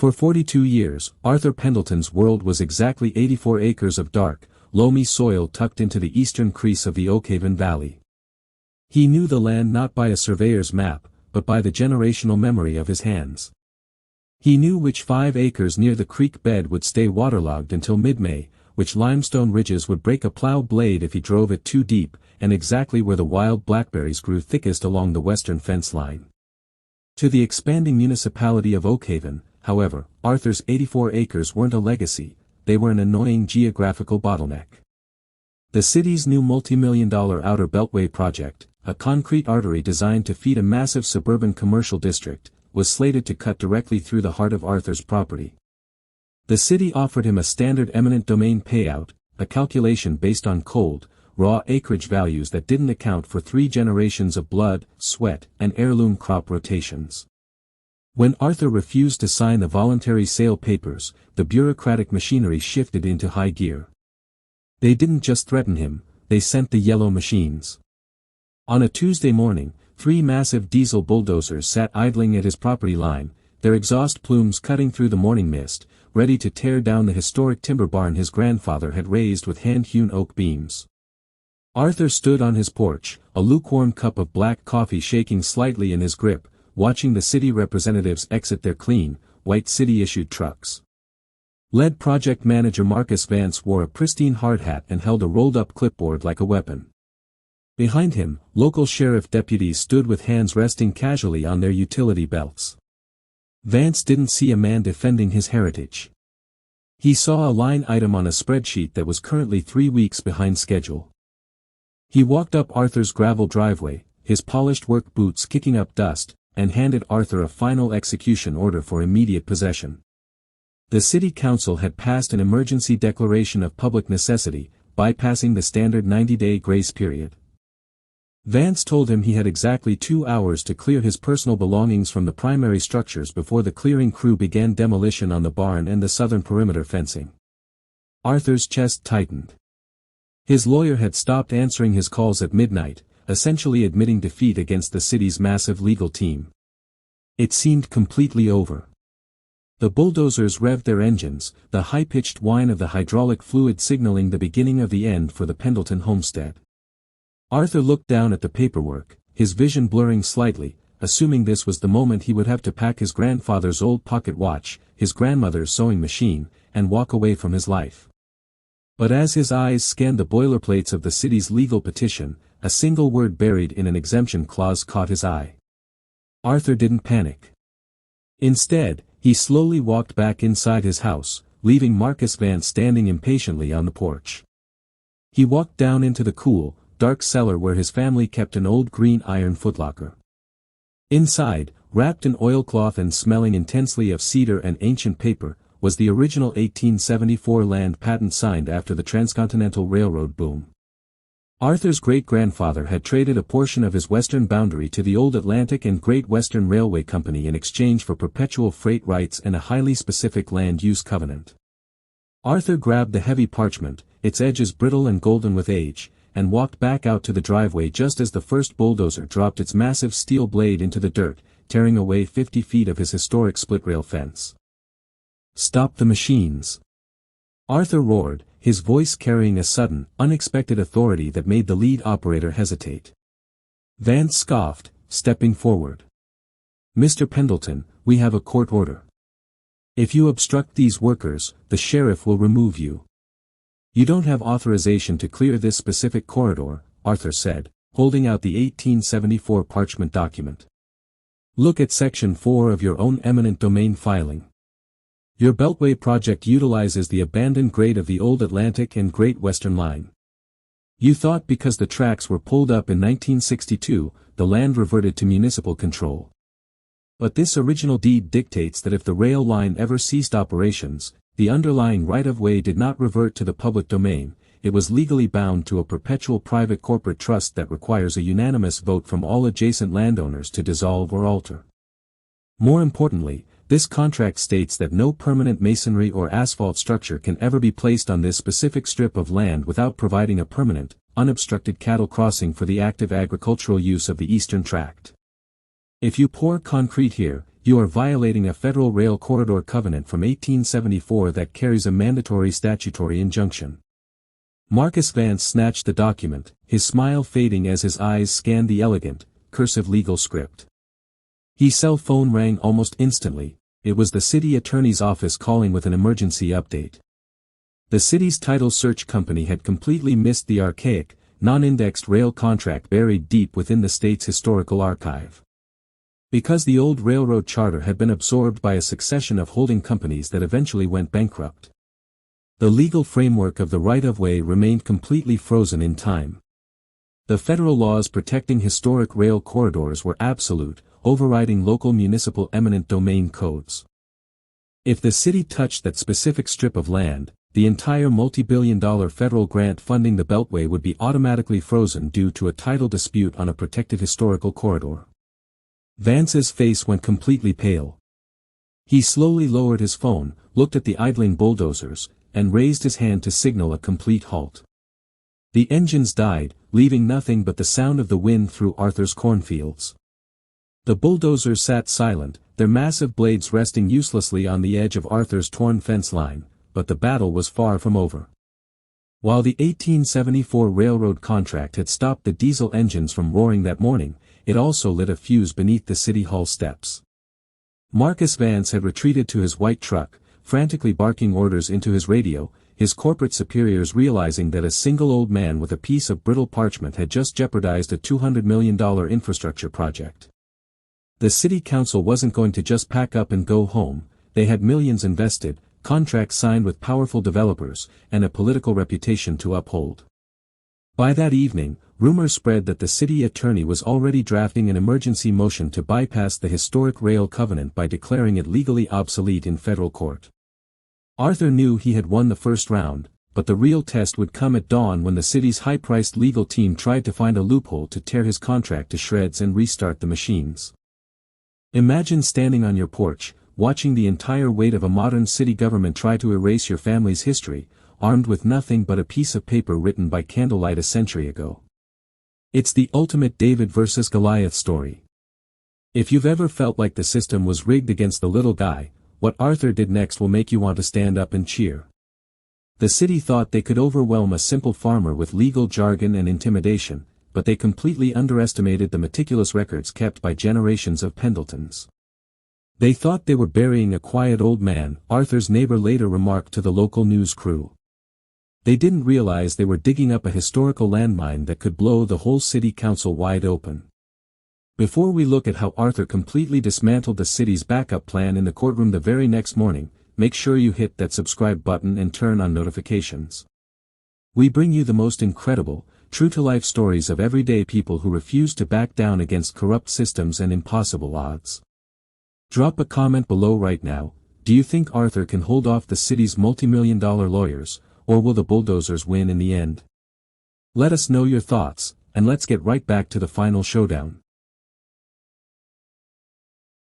For 42 years, Arthur Pendelton's world was exactly 84 acres of dark, loamy soil tucked into the eastern crease of the Oakhaven Valley. He knew the land not by a surveyor's map, but by the generational memory of his hands. He knew which 5 acres near the creek bed would stay waterlogged until mid-May, which limestone ridges would break a plow blade if he drove it too deep, and exactly where the wild blackberries grew thickest along the western fence line. To the expanding municipality of Oakhaven, however, Arthur's 84 acres weren't a legacy, they were an annoying geographical bottleneck. The city's new multi-million-dollar Outer Beltway project, a concrete artery designed to feed a massive suburban commercial district, was slated to cut directly through the heart of Arthur's property. The city offered him a standard eminent domain payout, a calculation based on cold, raw acreage values that didn't account for 3 generations of blood, sweat, and heirloom crop rotations. When Arthur refused to sign the voluntary sale papers, the bureaucratic machinery shifted into high gear. They didn't just threaten him, they sent the yellow machines. On a Tuesday morning, 3 massive diesel bulldozers sat idling at his property line, their exhaust plumes cutting through the morning mist, ready to tear down the historic timber barn his grandfather had raised with hand-hewn oak beams. Arthur stood on his porch, a lukewarm cup of black coffee shaking slightly in his grip, watching the city representatives exit their clean, white city-issued trucks. Lead project manager Marcus Vance wore a pristine hard hat and held a rolled-up clipboard like a weapon. Behind him, local sheriff deputies stood with hands resting casually on their utility belts. Vance didn't see a man defending his heritage. He saw a line item on a spreadsheet that was currently 3 weeks behind schedule. He walked up Arthur's gravel driveway, his polished work boots kicking up dust, and handed Arthur a final execution order for immediate possession. The city council had passed an emergency declaration of public necessity, bypassing the standard 90-day grace period. Vance told him he had exactly 2 hours to clear his personal belongings from the primary structures before the clearing crew began demolition on the barn and the southern perimeter fencing. Arthur's chest tightened. His lawyer had stopped answering his calls at midnight, essentially admitting defeat against the city's massive legal team. It seemed completely over. The bulldozers revved their engines, the high-pitched whine of the hydraulic fluid signaling the beginning of the end for the Pendleton homestead. Arthur looked down at the paperwork, his vision blurring slightly, assuming this was the moment he would have to pack his grandfather's old pocket watch, his grandmother's sewing machine, and walk away from his life. But as his eyes scanned the boilerplates of the city's legal petition, a single word buried in an exemption clause caught his eye. Arthur didn't panic. Instead, he slowly walked back inside his house, leaving Marcus Vance standing impatiently on the porch. He walked down into the cool, dark cellar where his family kept an old green iron footlocker. Inside, wrapped in oilcloth and smelling intensely of cedar and ancient paper, was the original 1874 land patent signed after the Transcontinental Railroad boom. Arthur's great-grandfather had traded a portion of his western boundary to the Old Atlantic and Great Western Railway Company in exchange for perpetual freight rights and a highly specific land-use covenant. Arthur grabbed the heavy parchment, its edges brittle and golden with age, and walked back out to the driveway just as the first bulldozer dropped its massive steel blade into the dirt, tearing away 50 feet of his historic split-rail fence. "Stop the machines!" Arthur roared, his voice carrying a sudden, unexpected authority that made the lead operator hesitate. Vance scoffed, stepping forward. "Mr. Pendleton, we have a court order. If you obstruct these workers, the sheriff will remove you." "You don't have authorization to clear this specific corridor," Arthur said, holding out the 1874 parchment document. "Look at Section 4 of your own eminent domain filing. Your Beltway project utilizes the abandoned grade of the Old Atlantic and Great Western Line. You thought because the tracks were pulled up in 1962, the land reverted to municipal control. But this original deed dictates that if the rail line ever ceased operations, the underlying right-of-way did not revert to the public domain, it was legally bound to a perpetual private corporate trust that requires a unanimous vote from all adjacent landowners to dissolve or alter. More importantly, this contract states that no permanent masonry or asphalt structure can ever be placed on this specific strip of land without providing a permanent, unobstructed cattle crossing for the active agricultural use of the eastern tract. If you pour concrete here, you are violating a federal rail corridor covenant from 1874 that carries a mandatory statutory injunction. Marcus Vance snatched the document, his smile fading as his eyes scanned the elegant, cursive legal script. His cell phone rang almost instantly. It was the city attorney's office calling with an emergency update. The city's title search company had completely missed the archaic, non-indexed rail contract buried deep within the state's historical archive. Because the old railroad charter had been absorbed by a succession of holding companies that eventually went bankrupt. The legal framework of the right-of-way remained completely frozen in time. The federal laws protecting historic rail corridors were absolute, overriding local municipal eminent domain codes. If the city touched that specific strip of land, the entire multi-billion-dollar federal grant funding the Beltway would be automatically frozen due to a title dispute on a protected historical corridor. Vance's face went completely pale. He slowly lowered his phone, looked at the idling bulldozers, and raised his hand to signal a complete halt. The engines died, leaving nothing but the sound of the wind through Arthur's cornfields. The bulldozers sat silent, their massive blades resting uselessly on the edge of Arthur's torn fence line, but the battle was far from over. While the 1874 railroad contract had stopped the diesel engines from roaring that morning, it also lit a fuse beneath the city hall steps. Marcus Vance had retreated to his white truck, frantically barking orders into his radio, his corporate superiors realizing that a single old man with a piece of brittle parchment had just jeopardized a $200 million infrastructure project. The city council wasn't going to just pack up and go home. They had millions invested, contracts signed with powerful developers, and a political reputation to uphold. By that evening, rumors spread that the city attorney was already drafting an emergency motion to bypass the historic rail covenant by declaring it legally obsolete in federal court. Arthur knew he had won the first round, but the real test would come at dawn when the city's high-priced legal team tried to find a loophole to tear his contract to shreds and restart the machines. Imagine standing on your porch, watching the entire weight of a modern city government try to erase your family's history, armed with nothing but a piece of paper written by candlelight a century ago. It's the ultimate David versus Goliath story. If you've ever felt like the system was rigged against the little guy, what Arthur did next will make you want to stand up and cheer. The city thought they could overwhelm a simple farmer with legal jargon and intimidation, but they completely underestimated the meticulous records kept by generations of Pendletons. They thought they were burying a quiet old man, Arthur's neighbor later remarked to the local news crew. They didn't realize they were digging up a historical landmine that could blow the whole city council wide open. Before we look at how Arthur completely dismantled the city's backup plan in the courtroom the very next morning, make sure you hit that subscribe button and turn on notifications. We bring you the most incredible, true-to-life stories of everyday people who refuse to back down against corrupt systems and impossible odds. Drop a comment below right now. Do you think Arthur can hold off the city's multi-million-dollar lawyers, or will the bulldozers win in the end? Let us know your thoughts, and let's get right back to the final showdown.